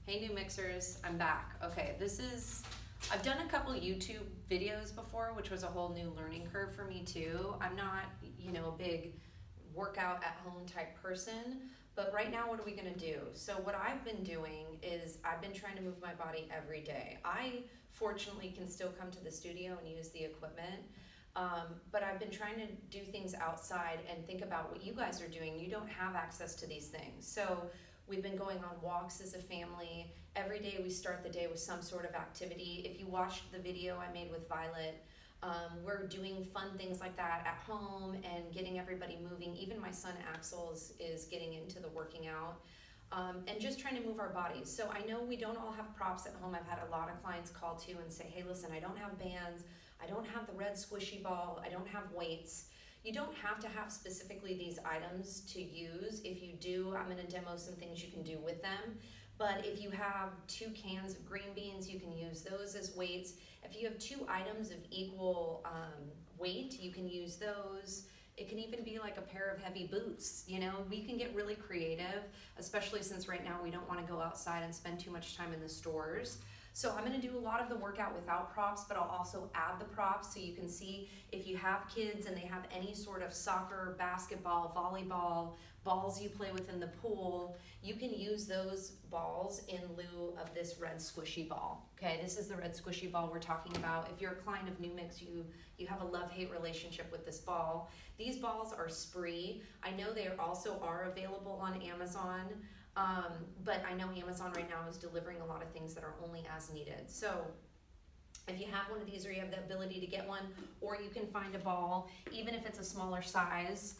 Hey new mixers, I'm back. Okay, I've done a couple YouTube videos before, which was a whole new learning curve for me too. I'm not, a big workout at home type person, but right now what are we gonna do? So what I've been doing is I've been trying to move my body every day. I fortunately can still come to the studio and use the equipment, but I've been trying to do things outside and think about what you guys are doing. You don't have access to these things. So we've been going on walks as a family. Every day we start the day with some sort of activity. If you watched the video I made with Violet, we're doing fun things like that at home and getting everybody moving. Even my son Axel is getting into the working out and just trying to move our bodies. So I know we don't all have props at home. I've had a lot of clients call too and say, hey, listen, I don't have bands. I don't have the red squishy ball. I don't have weights. You don't have to have specifically these items to use. If you do, I'm gonna demo some things you can do with them. But if you have 2 cans of green beans, you can use those as weights. If you have 2 items of equal weight, you can use those. It can even be like a pair of heavy boots. We can get really creative, especially since right now we don't wanna go outside and spend too much time in the stores. So I'm gonna do a lot of the workout without props, but I'll also add the props so you can see if you have kids and they have any sort of soccer, basketball, volleyball, balls you play with in the pool, you can use those balls in lieu of this red squishy ball. Okay, this is the red squishy ball we're talking about. If you're a client of Neaumix, you have a love-hate relationship with this ball. These balls are spree. I know they also are available on Amazon. But I know Amazon right now is delivering a lot of things that are only as needed. So if you have one of these or you have the ability to get one, or you can find a ball, even if it's a smaller size,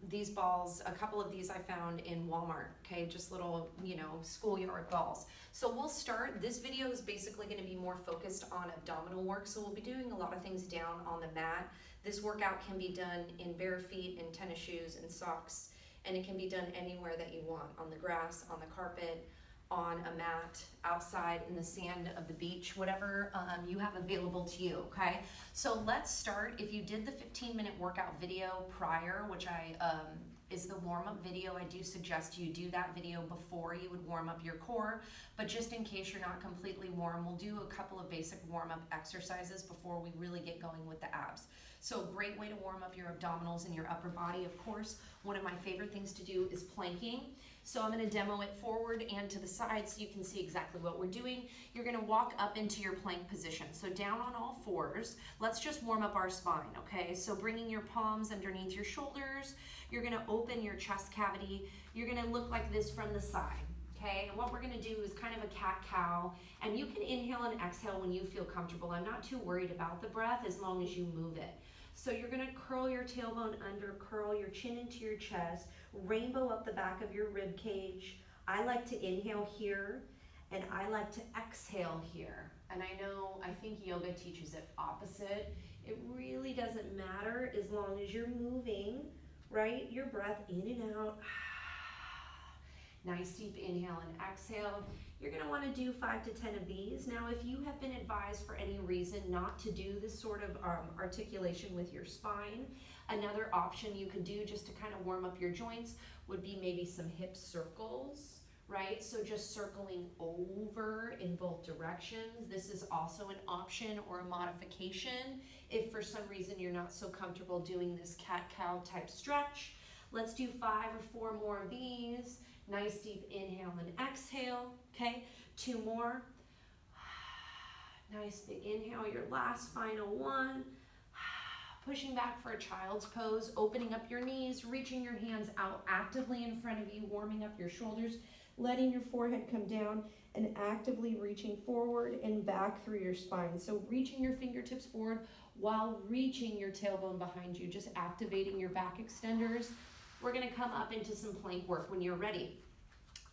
these balls, a couple of these I found in Walmart, okay, just little, schoolyard balls. So we'll start, this video is basically gonna be more focused on abdominal work, so we'll be doing a lot of things down on the mat. This workout can be done in bare feet, in tennis shoes, and socks, and it can be done anywhere that you want, on the grass, on the carpet, on a mat, outside in the sand of the beach, whatever you have available to you, okay? So let's start. If you did the 15-minute workout video prior, which is the warm-up video, I do suggest you do that video before you would warm up your core, but just in case you're not completely warm, we'll do a couple of basic warm-up exercises before we really get going with the abs. So a great way to warm up your abdominals and your upper body, of course. One of my favorite things to do is planking. So I'm gonna demo it forward and to the side so you can see exactly what we're doing. You're gonna walk up into your plank position. So down on all fours, let's just warm up our spine, okay? So bringing your palms underneath your shoulders, you're gonna open your chest cavity. You're gonna look like this from the side, okay? And what we're gonna do is kind of a cat-cow, and you can inhale and exhale when you feel comfortable. I'm not too worried about the breath as long as you move it. So you're gonna curl your tailbone under, curl your chin into your chest, rainbow up the back of your rib cage. I like to inhale here, and I like to exhale here. And I think yoga teaches it opposite. It really doesn't matter as long as you're moving, right? Your breath in and out. Nice deep inhale and exhale. You're gonna wanna do 5 to 10 of these. Now, if you have been advised for any reason not to do this sort of articulation with your spine, another option you could do just to kind of warm up your joints would be maybe some hip circles, right? So just circling over in both directions. This is also an option or a modification if for some reason you're not so comfortable doing this cat-cow type stretch. Let's do 5 or 4 more of these. Nice deep inhale and exhale, okay? 2 more. Nice big inhale, your last final one. Pushing back for a child's pose, opening up your knees, reaching your hands out actively in front of you, warming up your shoulders, letting your forehead come down, and actively reaching forward and back through your spine. So reaching your fingertips forward while reaching your tailbone behind you, just activating your back extenders. We're gonna come up into some plank work when you're ready.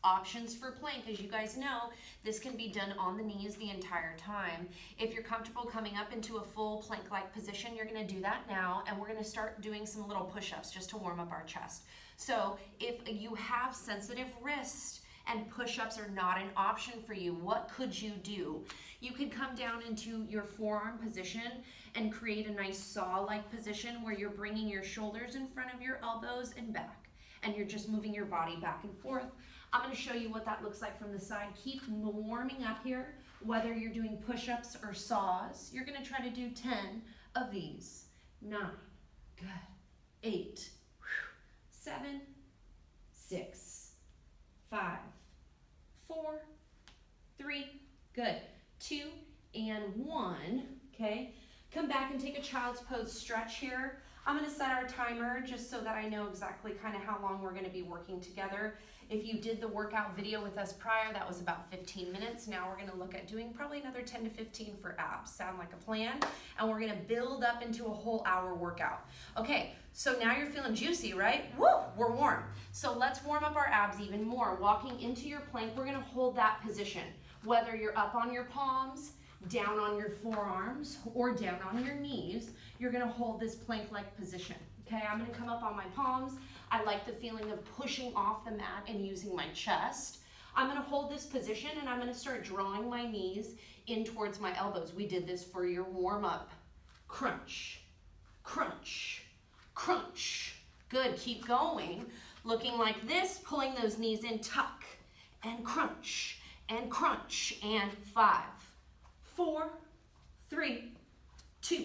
Options for plank, as you guys know, this can be done on the knees the entire time. If you're comfortable coming up into a full plank-like position, you're gonna do that now, and we're gonna start doing some little push-ups just to warm up our chest. So if you have sensitive wrists and push-ups are not an option for you, what could you do? You could come down into your forearm position and create a nice saw-like position where you're bringing your shoulders in front of your elbows and back. and you're just moving your body back and forth. I'm going to show you what that looks like from the side. Keep warming up here, whether you're doing push-ups or saws. You're going to try to do 10 of these. 9, good. 8, 7, 6, 5, 4, 3, good. 2 and 1, okay? Come back and take a child's pose stretch here. I'm going to set our timer just so that I know exactly kind of how long we're going to be working together. If you did the workout video with us prior, that was about 15 minutes. Now we're going to look at doing probably another 10 to 15 for abs. Sound like a plan? And we're going to build up into a whole hour workout. Okay, so now you're feeling juicy, right? Woo, we're warm. So let's warm up our abs even more. Walking into your plank, we're going to hold that position. Whether you're up on your palms, down on your forearms, or down on your knees, you're going to hold this plank-like position. Okay, I'm going to come up on my palms. I like the feeling of pushing off the mat and using my chest. I'm going to hold this position and I'm going to start drawing my knees in towards my elbows. We did this for your warm-up. Crunch, crunch, crunch. Good, keep going. Looking like this, pulling those knees in, tuck, and crunch, and crunch, and 5, 4, 3, 2,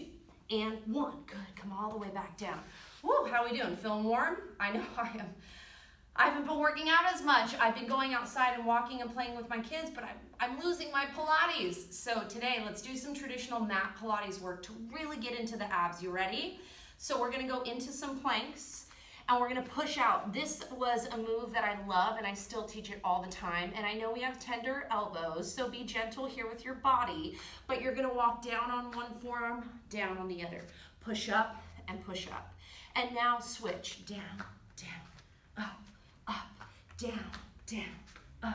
and 1. Good, come all the way back down. Woo, how are we doing? Feeling warm? I know I am. I haven't been working out as much. I've been going outside and walking and playing with my kids, but I'm losing my Pilates. So today, let's do some traditional mat Pilates work to really get into the abs. You ready? So we're gonna go into some planks and we're gonna push out. This was a move that I love and I still teach it all the time. And I know we have tender elbows, so be gentle here with your body, but you're gonna walk down on one forearm, down on the other. Push up and push up. And now switch, down, down, up, down, down,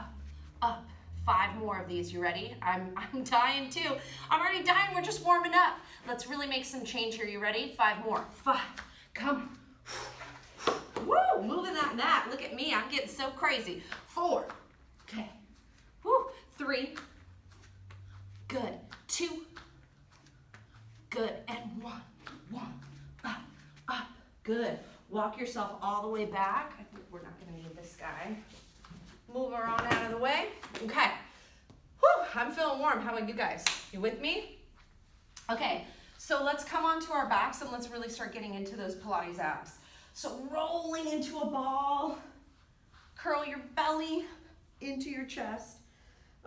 up. 5 more of these, you ready? I'm dying too. I'm already dying, we're just warming up. Let's really make some change here, you ready? 5 more, 5, come. Woo, moving that mat, look at me, I'm getting so crazy. 4, okay, woo, 3, good, 2, good, and 1, up. Good. Walk yourself all the way back. I think we're not going to need this guy. Move her on out of the way. Okay. Whew, I'm feeling warm. How about you guys? You with me? Okay, so let's come onto our backs and let's really start getting into those Pilates abs. So rolling into a ball. Curl your belly into your chest.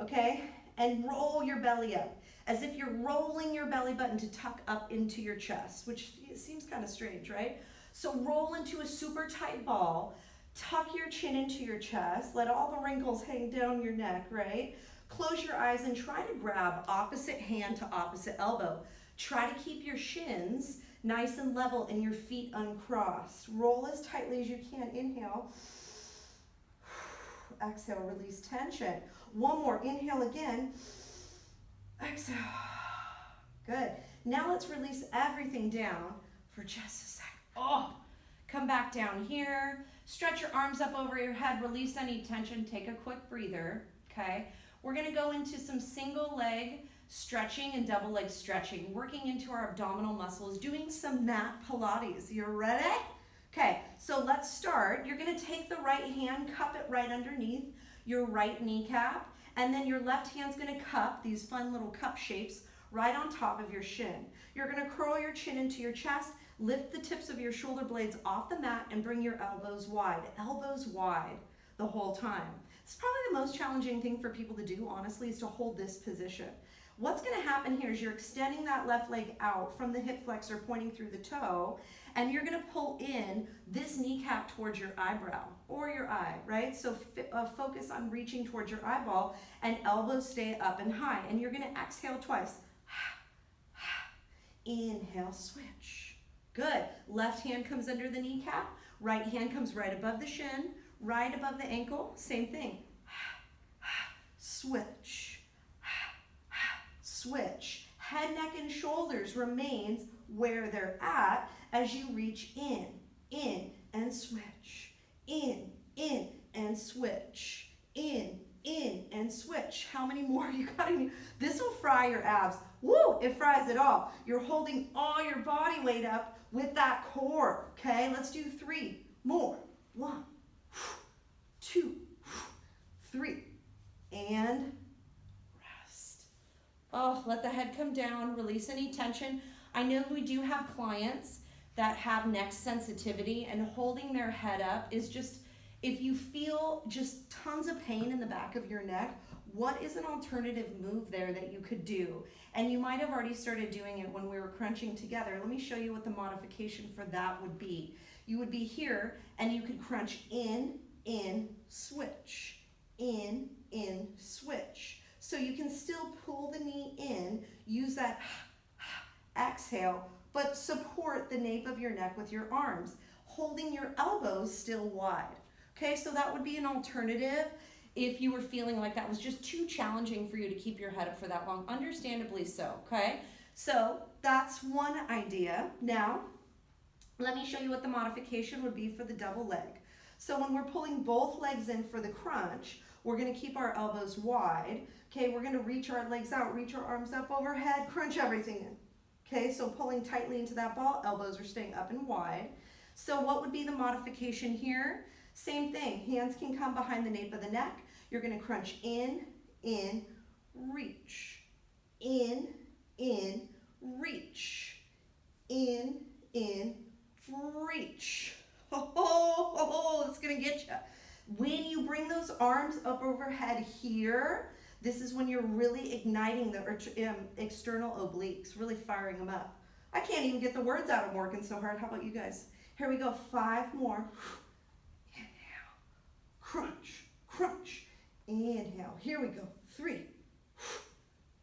Okay? And roll your belly up. As if you're rolling your belly button to tuck up into your chest, which seems kind of strange, right? So roll into a super tight ball, tuck your chin into your chest, let all the wrinkles hang down your neck, right? Close your eyes and try to grab opposite hand to opposite elbow. Try to keep your shins nice and level and your feet uncrossed. Roll as tightly as you can. Inhale. Exhale, release tension. One more, inhale again. Exhale. Good. Now let's release everything down for just a second. Oh, come back down here. Stretch your arms up over your head. Release any tension. Take a quick breather, okay? We're going to go into some single leg stretching and double leg stretching, working into our abdominal muscles, doing some mat Pilates. You ready? Okay, so let's start. You're going to take the right hand, cup it right underneath your right kneecap, and then your left hand's going to cup these fun little cup shapes right on top of your shin. You're going to curl your chin into your chest, lift the tips of your shoulder blades off the mat, and bring your elbows wide the whole time. It's probably the most challenging thing for people to do, honestly, is to hold this position. What's going to happen here is you're extending that left leg out from the hip flexor pointing through the toe, and you're going to pull in this kneecap towards your eyebrow or your eye, right? So focus on reaching towards your eyeball, and elbows stay up and high. And you're going to exhale twice. Inhale, switch. Good. Left hand comes under the kneecap. Right hand comes right above the shin, right above the ankle. Same thing. Switch. Switch. Head, neck, and shoulders remains where they're at as you reach in, and switch. In, and switch. In, and switch. How many more you got in you? This will fry your abs. Woo, it fries it all. You're holding all your body weight up with that core, okay? Let's do 3 more. 1, them down, release any tension. I know we do have clients that have neck sensitivity, and holding their head up is just, if you feel just tons of pain in the back of your neck, what is an alternative move there that you could do? And you might have already started doing it when we were crunching together. Let me show you what the modification for that would be. You would be here, and you could crunch in, switch, in, switch. So you can still pull the knee in, use that exhale, but support the nape of your neck with your arms, holding your elbows still wide. Okay, so that would be an alternative if you were feeling like that was just too challenging for you to keep your head up for that long, understandably so, okay? So that's one idea. Now, let me show you what the modification would be for the double leg. So when we're pulling both legs in for the crunch, we're gonna keep our elbows wide. Okay, we're gonna reach our legs out, reach our arms up overhead, crunch everything in. Okay, so pulling tightly into that ball, elbows are staying up and wide. So what would be the modification here? Same thing, hands can come behind the nape of the neck. You're gonna crunch in, reach. In, reach. In, reach. Oh, it's gonna get you. When you bring those arms up overhead here, this is when you're really igniting the external obliques, really firing them up. I can't even get the words out, I'm working so hard. How about you guys? Here we go, 5 more. Inhale, crunch, crunch. Inhale, here we go, 3.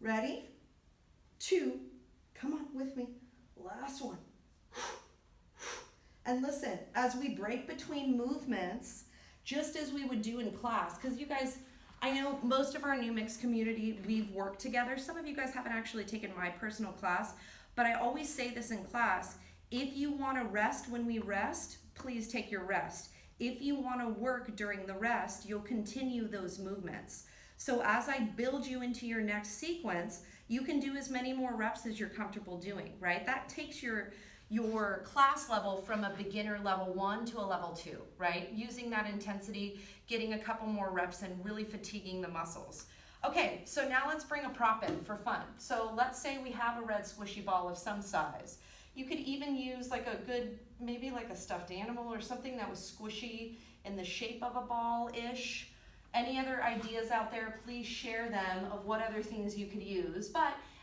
Ready? 2, come on with me. Last one. And listen, as we break between movements, just as we would do in class, because you guys, I know most of our Neaumix community, we've worked together. Some of you guys haven't actually taken my personal class, but I always say this in class, if you want to rest when we rest, please take your rest. If you want to work during the rest, you'll continue those movements. So as I build you into your next sequence, you can do as many more reps as you're comfortable doing, right? That takes your class level from a beginner level 1 to a level 2, right? Using that intensity, getting a couple more reps and really fatiguing the muscles. Okay, so now let's bring a prop in for fun. So let's say we have a red squishy ball of some size. You could even use like a good, maybe like a stuffed animal or something that was squishy in the shape of a ball-ish. Any other ideas out there, please share them of what other things you could use.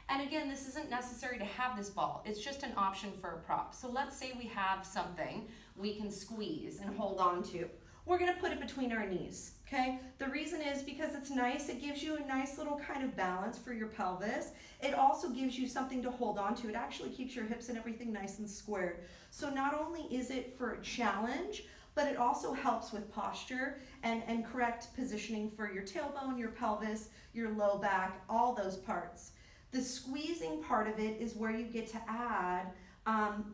And again, this isn't necessary to have this ball. It's just an option for a prop. So let's say we have something we can squeeze and hold on to. We're gonna put it between our knees, okay? The reason is because it's nice. It gives you a nice little kind of balance for your pelvis. It also gives you something to hold on to. It actually keeps your hips and everything nice and squared. So not only is it for a challenge, but it also helps with posture and correct positioning for your tailbone, your pelvis, your low back, all those parts. The squeezing part of it is where you get to add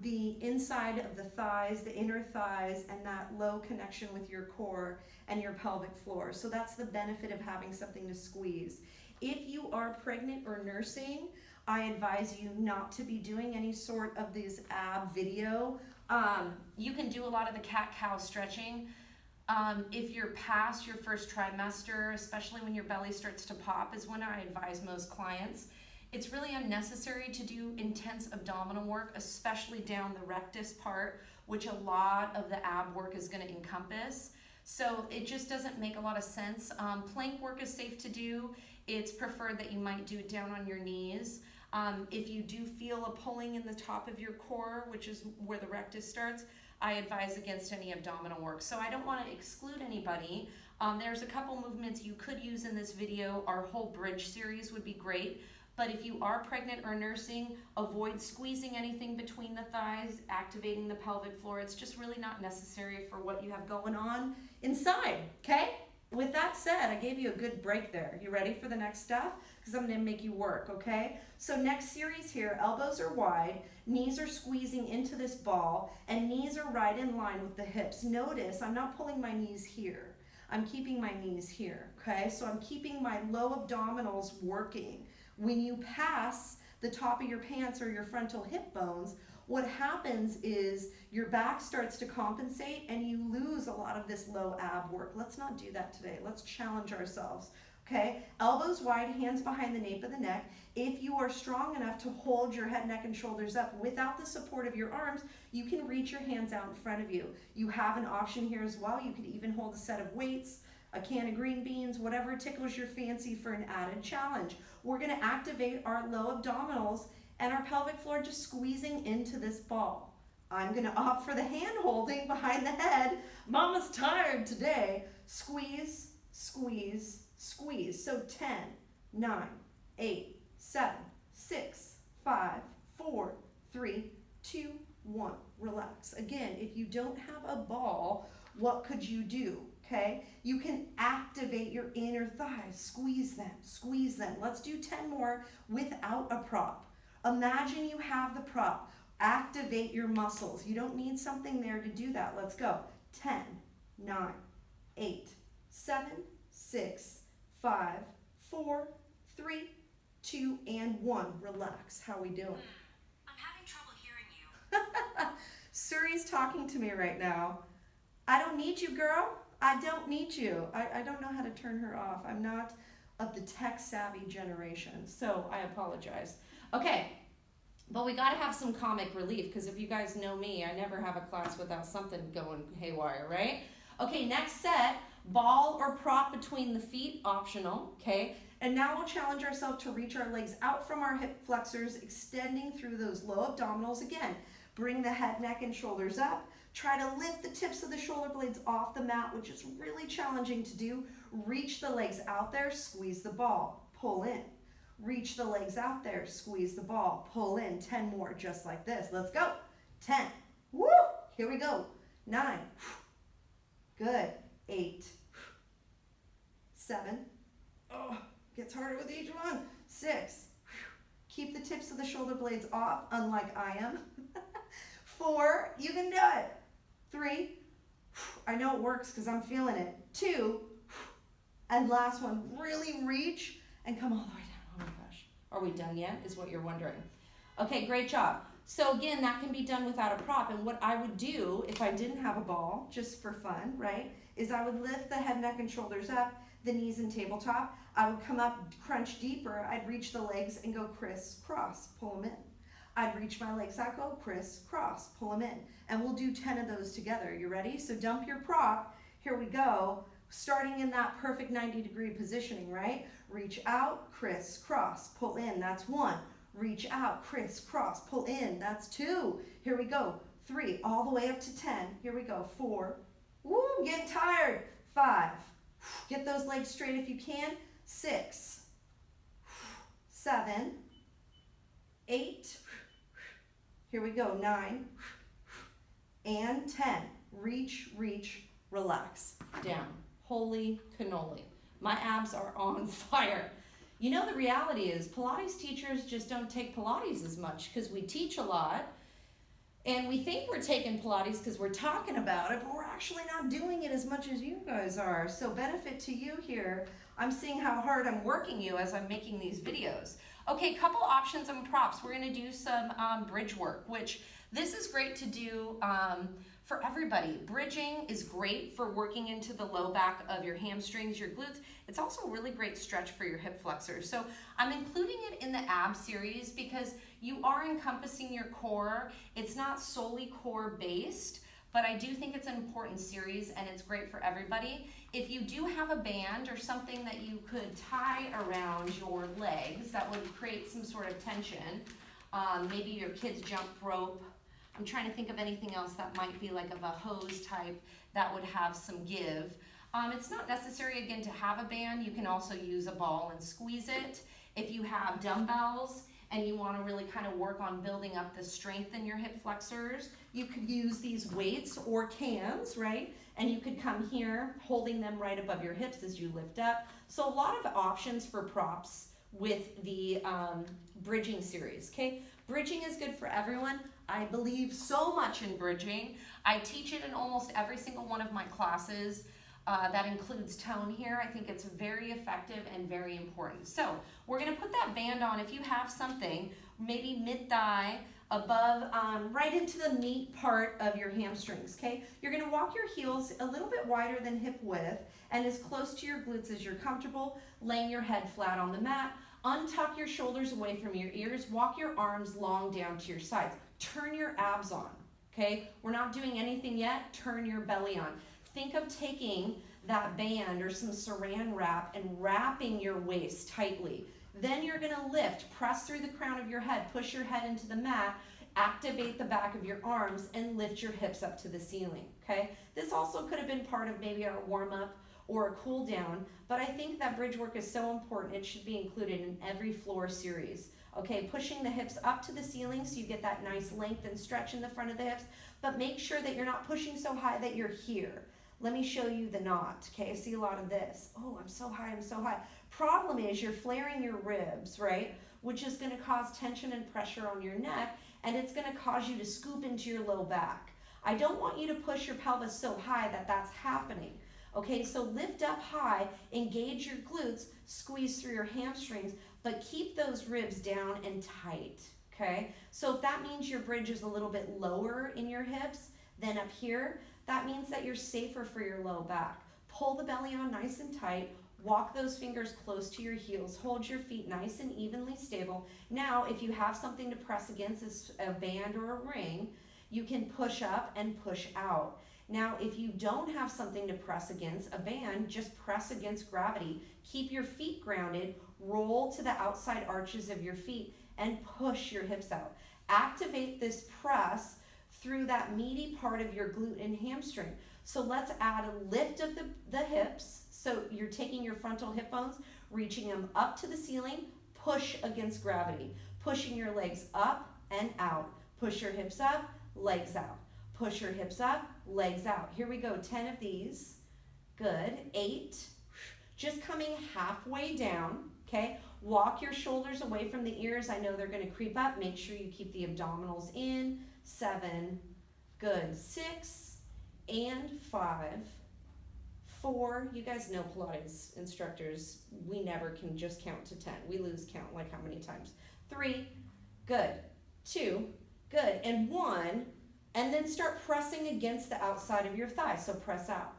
the inside of the thighs, the inner thighs, and that low connection with your core and your pelvic floor. So that's the benefit of having something to squeeze. If you are pregnant or nursing, I advise you not to be doing any sort of these ab video. You can do a lot of the cat-cow stretching. If you're past your first trimester, especially when your belly starts to pop, is when I advise most clients. It's really unnecessary to do intense abdominal work, especially down the rectus part, which a lot of the ab work is going to encompass. So it just doesn't make a lot of sense. Plank work is safe to do. It's preferred that you might do it down on your knees. If you do feel a pulling in the top of your core, which is where the rectus starts, I advise against any abdominal work. So I don't want to exclude anybody. There's a couple movements you could use in this video. Our whole bridge series would be great. But if you are pregnant or nursing, avoid squeezing anything between the thighs, activating the pelvic floor. It's just really not necessary for what you have going on inside, okay? With that said, I gave you a good break there. You ready for the next stuff? Because I'm gonna make you work, okay? So next series here, elbows are wide, knees are squeezing into this ball, and knees are right in line with the hips. Notice I'm not pulling my knees here. I'm keeping my knees here, okay? So I'm keeping my low abdominals working. When you pass the top of your pants or your frontal hip bones, what happens is your back starts to compensate and you lose a lot of this low ab work. Let's not do that today. Let's challenge ourselves. okay? Elbows wide, hands behind the nape of the neck. If you are strong enough to hold your head, neck, and shoulders up without the support of your arms, you can reach your hands out in front of you. You have an option here as well. You could even hold a set of weights, a can of green beans, whatever tickles your fancy for an added challenge. We're gonna activate our low abdominals and our pelvic floor just squeezing into this ball. I'm gonna opt for the hand holding behind the head. Mama's tired today. Squeeze, squeeze, squeeze. So 10, 9, 8, 7, 6, 5, 4, 3, 2, 1. Relax. Again, if you don't have a ball, what could you do? Okay, you can activate your inner thighs. Squeeze them, squeeze them. Let's do 10 more without a prop. Imagine you have the prop. Activate your muscles. You don't need something there to do that. Let's go. 10, 9, 8, 7, 6, 5, 4, 3, 2, and 1. Relax. How are we doing? I'm having trouble hearing you. Suri's talking to me right now. I don't need you, girl. I don't need you. I don't know how to turn her off. I'm not of the tech-savvy generation, so I apologize. Okay, but we gotta have some comic relief, because if you guys know me, I never have a class without something going haywire, right? Okay, next set, ball or prop between the feet, optional, okay? And now we'll challenge ourselves to reach our legs out from our hip flexors, extending through those low abdominals again. Bring the head, neck, and shoulders up. Try to lift the tips of the shoulder blades off the mat, which is really challenging to do. Reach the legs out there, squeeze the ball, pull in. Reach the legs out there, squeeze the ball, pull in. 10 more, just like this. Let's go. 10. Woo! Here we go. 9. Good. 8. 7. Oh, gets harder with each one. 6. Keep the tips of the shoulder blades off, unlike I am. 4. You can do it. 3. I know it works because I'm feeling it. 2. And last one. Really reach and come all the way down. Oh my gosh. Are we done yet? Is what you're wondering. Okay, great job. So again, that can be done without a prop. And what I would do if I didn't have a ball, just for fun, right, is I would lift the head, neck, and shoulders up, the knees and tabletop. I would come up, crunch deeper. I'd reach the legs and go crisscross, pull them in. I'd reach my legs out, go crisscross, pull them in. And we'll do 10 of those together. You ready? So dump your prop. Here we go. Starting in that perfect 90-degree positioning, right? Reach out, crisscross, pull in. That's 1. Reach out, crisscross, pull in. That's 2. Here we go. 3, all the way up to 10. Here we go. 4. Woo, getting tired. 5. Get those legs straight if you can. 6. 7. 8. Here we go. 9. And 10. Reach, reach, relax. Down. Holy cannoli. My abs are on fire. You know, the reality is Pilates teachers just don't take Pilates as much because we teach a lot and we think we're taking Pilates because we're talking about it, but we're actually not doing it as much as you guys are. So benefit to you here. I'm seeing how hard I'm working you as I'm making these videos. Okay, couple options and props. We're gonna do some bridge work, which this is great to do for everybody. Bridging is great for working into the low back of your hamstrings, your glutes. It's also a really great stretch for your hip flexors. So I'm including it in the ab series because you are encompassing your core. It's not solely core based, but I do think it's an important series and it's great for everybody. If you do have a band or something that you could tie around your legs that would create some sort of tension, maybe your kid's jump rope. I'm trying to think of anything else that might be like of a hose type that would have some give. It's not necessary, again, to have a band. You can also use a ball and squeeze it. If you have dumbbells and you want to really kind of work on building up the strength in your hip flexors, you could use these weights or cans, right? And you could come here holding them right above your hips as you lift up. So a lot of options for props with the bridging series, okay? Bridging is good for everyone. I believe so much in bridging. I teach it in almost every single one of my classes. That includes tone here. I think it's very effective and very important. So we're gonna put that band on. If you have something, maybe mid-thigh, above, right into the meat part of your hamstrings, okay? You're gonna walk your heels a little bit wider than hip width and as close to your glutes as you're comfortable, laying your head flat on the mat. Untuck your shoulders away from your ears, walk your arms long down to your sides. Turn your abs on, okay? We're not doing anything yet, turn your belly on. Think of taking that band or some saran wrap and wrapping your waist tightly. Then you're gonna lift, press through the crown of your head, push your head into the mat, activate the back of your arms, and lift your hips up to the ceiling, okay? This also could have been part of maybe our warm-up or a cool down, but I think that bridge work is so important, it should be included in every floor series. Okay, pushing the hips up to the ceiling so you get that nice length and stretch in the front of the hips, but make sure that you're not pushing so high that you're here. Let me show you the knot, okay? I see a lot of this. Oh, I'm so high, I'm so high. Problem is you're flaring your ribs, right? Which is gonna cause tension and pressure on your neck, and it's gonna cause you to scoop into your low back. I don't want you to push your pelvis so high that that's happening. Okay, so lift up high, engage your glutes, squeeze through your hamstrings, but keep those ribs down and tight, okay? So if that means your bridge is a little bit lower in your hips than up here, that means that you're safer for your low back. Pull the belly on nice and tight, walk those fingers close to your heels, hold your feet nice and evenly stable. Now, if you have something to press against, a band or a ring, you can push up and push out. Now, if you don't have something to press against, a band, just press against gravity. Keep your feet grounded, roll to the outside arches of your feet, and push your hips out. Activate this press through that meaty part of your glute and hamstring. So let's add a lift of the hips. So you're taking your frontal hip bones, reaching them up to the ceiling, push against gravity. Pushing your legs up and out. Push your hips up, legs out. Push your hips up, legs out. Here we go, 10 of these. Good, 8. Just coming halfway down, okay? Walk your shoulders away from the ears. I know they're gonna creep up. Make sure you keep the abdominals in. 7, good, 6, and 5, 4. You guys know Pilates instructors, we never can just count to 10. We lose count like how many times. 3, good, 2, good, and 1. And then start pressing against the outside of your thigh. So press out,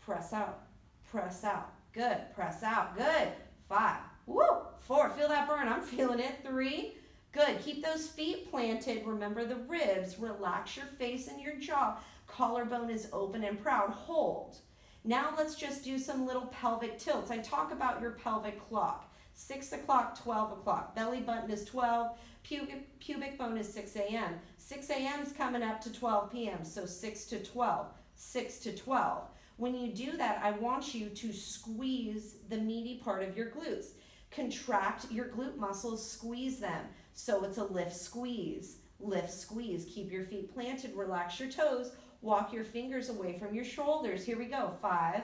press out, press out. Good, press out, good. 5, woo, 4, feel that burn, I'm feeling it. 3, good, keep those feet planted. Remember the ribs, relax your face and your jaw. Collarbone is open and proud, hold. Now let's just do some little pelvic tilts. I talk about your pelvic clock. 6 o'clock, 12 o'clock. Belly button is 12. Pubic bone is 6 a.m. 6 a.m. is coming up to 12 p.m. So 6 to 12, 6 to 12. When you do that, I want you to squeeze the meaty part of your glutes. Contract your glute muscles, squeeze them. So it's a lift, squeeze, lift, squeeze. Keep your feet planted, relax your toes, walk your fingers away from your shoulders. Here we go, 5,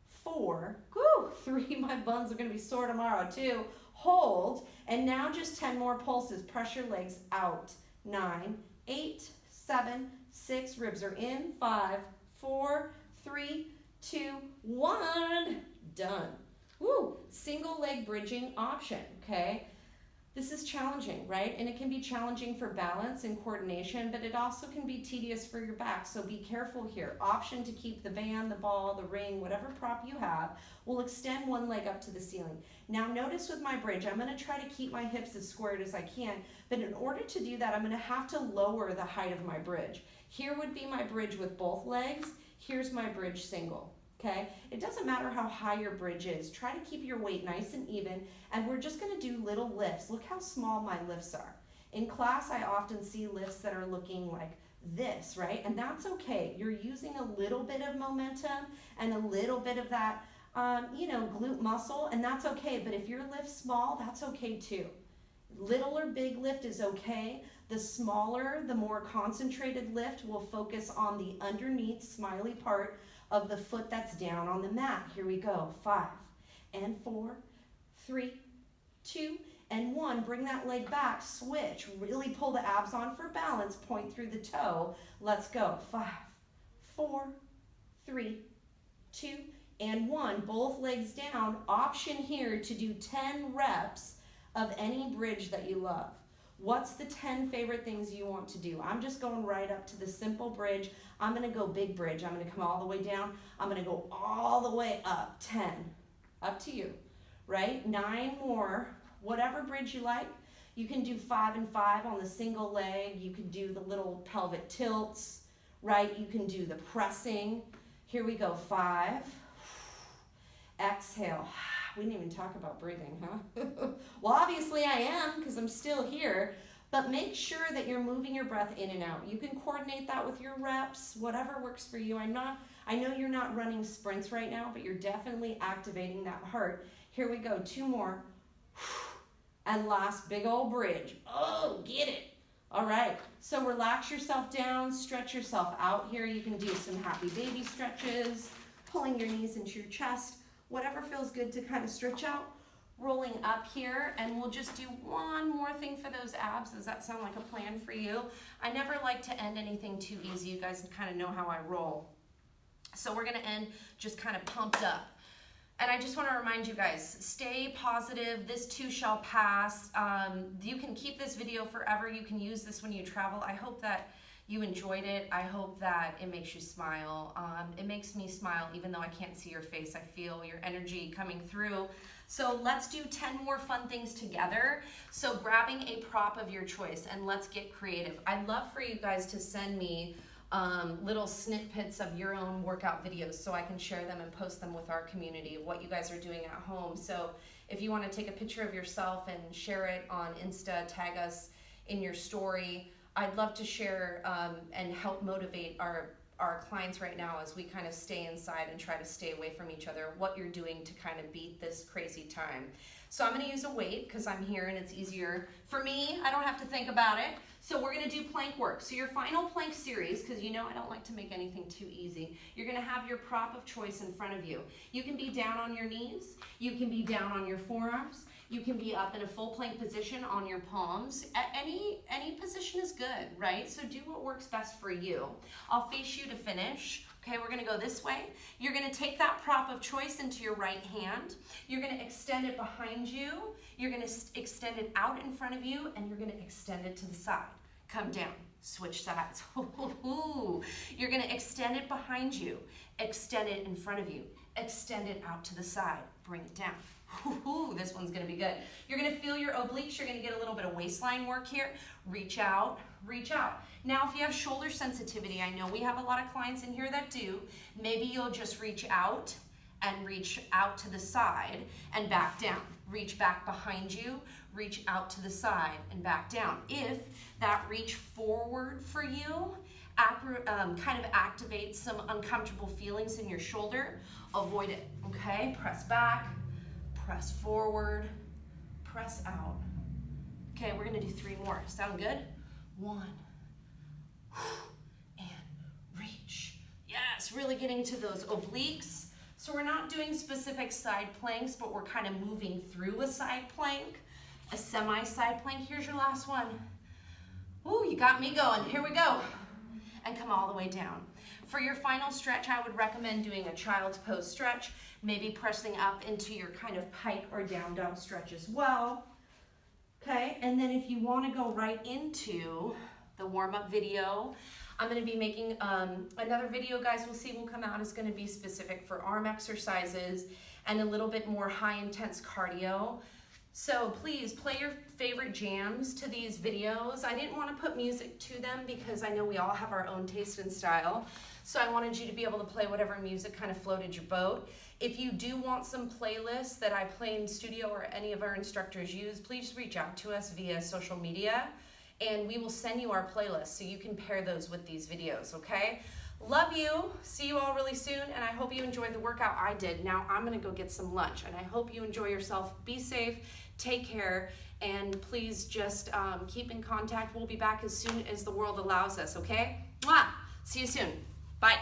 4, 3, my buns are gonna be sore tomorrow too. Hold, and now just 10 more pulses. Press your legs out. 9, 8, 7, 6, ribs are in. 5, 4, 3, 2, 1. Done. Woo! Single leg bridging option, okay? This is challenging, right? And it can be challenging for balance and coordination, but it also can be tedious for your back, so be careful here. Option to keep the band, the ball, the ring, whatever prop you have, will extend one leg up to the ceiling. Now notice with my bridge, I'm gonna try to keep my hips as squared as I can, but in order to do that, I'm gonna have to lower the height of my bridge. Here would be my bridge with both legs. Here's my bridge single. Okay, it doesn't matter how high your bridge is. Try to keep your weight nice and even, and we're just gonna do little lifts. Look how small my lifts are. In class, I often see lifts that are looking like this, right? And that's okay. You're using a little bit of momentum and a little bit of that, glute muscle, and that's okay. But if your lift's small, that's okay too. Little or big lift is okay. The smaller, the more concentrated lift will focus on the underneath smiley part of the foot that's down on the mat. Here we go, 5 and 4, 3, 2, and 1. Bring that leg back, switch. Really pull the abs on for balance, point through the toe. Let's go, 5, 4, 3, 2, and 1. Both legs down. Option here to do 10 reps of any bridge that you love. What's the 10 favorite things you want to do? I'm just going right up to the simple bridge. I'm gonna go big bridge. I'm gonna come all the way down. I'm gonna go all the way up, 10. Up to you, right? 9 more, whatever bridge you like. You can do 5 and 5 on the single leg. You can do the little pelvic tilts, right? You can do the pressing. Here we go, 5. Exhale. We didn't even talk about breathing, huh? Well, obviously I am because I'm still here, but make sure that you're moving your breath in and out. You can coordinate that with your reps, whatever works for you. I know you're not running sprints right now, but you're definitely activating that heart. Here we go, 2 more. And last, big old bridge. Oh, get it. All right, so relax yourself down, stretch yourself out here. You can do some happy baby stretches, pulling your knees into your chest, whatever feels good to kind of stretch out. Rolling up here, and we'll just do one more thing for those abs. Does that sound like a plan for you? I never like to end anything too easy. You guys kind of know how I roll. So we're gonna end just kind of pumped up. And I just want to remind you guys, stay positive. This too shall pass. You can keep this video forever. You can use this when you travel. I hope that you enjoyed it. I hope that it makes you smile. It makes me smile even though I can't see your face. I feel your energy coming through. So let's do 10 more fun things together. So grabbing a prop of your choice, and let's get creative. I'd love for you guys to send me little snippets of your own workout videos so I can share them and post them with our community of what you guys are doing at home. So if you want to take a picture of yourself and share it on Insta, tag us in your story. I'd love to share and help motivate our clients right now as we kind of stay inside and try to stay away from each other, what you're doing to kind of beat this crazy time. So I'm going to use a weight because I'm here and it's easier for me. I don't have to think about it. So we're going to do plank work. So your final plank series, because you know I don't like to make anything too easy, you're going to have your prop of choice in front of you. You can be down on your knees. You can be down on your forearms. You can be up in a full plank position on your palms. Any position is good, right? So do what works best for you. I'll face you to finish. Okay, we're gonna go this way. You're gonna take that prop of choice into your right hand. You're gonna extend it behind you. You're gonna extend it out in front of you, and you're gonna extend it to the side. Come down, switch sides. You're gonna extend it behind you, extend it in front of you, extend it out to the side, bring it down. This one's gonna be good. You're gonna feel your obliques. You're gonna get a little bit of waistline work here. Reach out, reach out. Now, if you have shoulder sensitivity, I know we have a lot of clients in here that do. Maybe you'll just reach out and reach out to the side and back down. Reach back behind you, reach out to the side and back down. If that reach forward for you kind of activates some uncomfortable feelings in your shoulder, avoid it, okay? Press back. Press forward, press out. Okay, we're gonna do 3 more. Sound good? 1, and reach. Yes, really getting to those obliques. So we're not doing specific side planks, but we're kind of moving through a side plank, a semi-side plank. Here's your last one. Ooh, you got me going. Here we go. And come all the way down. For your final stretch, I would recommend doing a child's pose stretch, maybe pressing up into your kind of pike or down dog stretch as well. Okay, and then if you want to go right into the warm-up video, I'm going to be making another video, guys, we'll see will come out. Is going to be specific for arm exercises and a little bit more high-intense cardio. So please play your favorite jams to these videos. I didn't want to put music to them because I know we all have our own taste and style. So I wanted you to be able to play whatever music kind of floated your boat. If you do want some playlists that I play in studio or any of our instructors use, please reach out to us via social media and we will send you our playlist so you can pair those with these videos, okay? Love you. See you all really soon, and I hope you enjoyed the workout. I did. Now I'm going to go get some lunch, and I hope you enjoy yourself. Be safe, take care, and please just keep in contact. We'll be back as soon as the world allows us, okay? Mwah! See you soon. Bye.